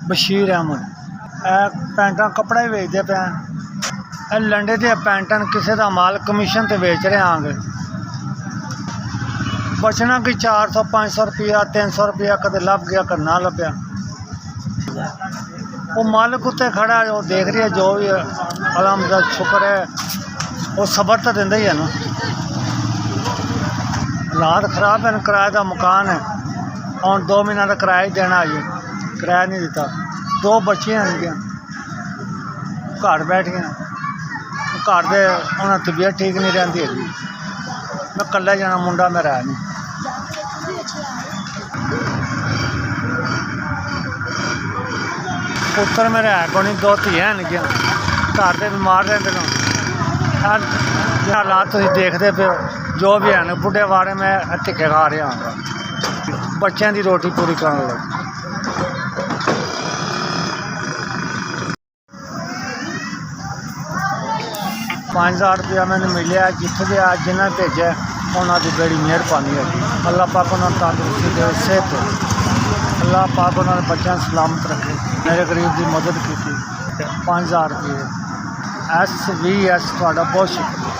ਬਸ਼ੀਰ ਅਹਿਮਦ। ਇਹ ਪੈਂਟਾਂ ਕੱਪੜਾ ਹੀ ਵੇਚਦੇ ਪਏ। ਇਹ ਲੰਡੇ ਦੀਆਂ ਪੈਂਟਾਂ ਕਿਸੇ ਦਾ ਮਾਲ ਕਮਿਸ਼ਨ ਤੇ ਵੇਚ ਰਹੇ ਆਂਗੇ। ਬਚਣਾ ਕਿ 400 500 रुपया 300 रुपया कदे लभ गया कदे ना लभ्या। वो मालिक उत्ते खड़ा है, वो देख रही है जो भी है। अलहमद शुक्र है, वो सबर तो देंदा ही है ना। हालात खराब हैं, किराए का मकान है और 2 महीना का किराया ही देना अजे किराया नहीं दिता। 2 बच्चियां हैं घर बैठ गए। घर दे उन्हें तबीयत ठीक नहीं रही है। मैं कल्ला जाना, मुंडा मेरा है नहीं। पुत्र मेरे है को नहीं, 2 धियां हैं घर से बीमार रहते हैं। हालात तुम देखते पे जो भी है, बुढ़े बारे में धिक्के खा रहा हाँ, बच्चों की रोटी पूरी करने लगे। 5000 रुपया मैंने मिले जिथे भी आज जिन्हें भेजा उन्होंने बड़ी मेहरबानी है। अल्लाह पाक उन्होंने तंदुरुस्ती दे, सेहत। अल्लाह पाक उन्होंने बच्चों सलामत रखे। मेरे गरीब की मदद की 5000 रुपये। SVS बहुत शुक्रिया।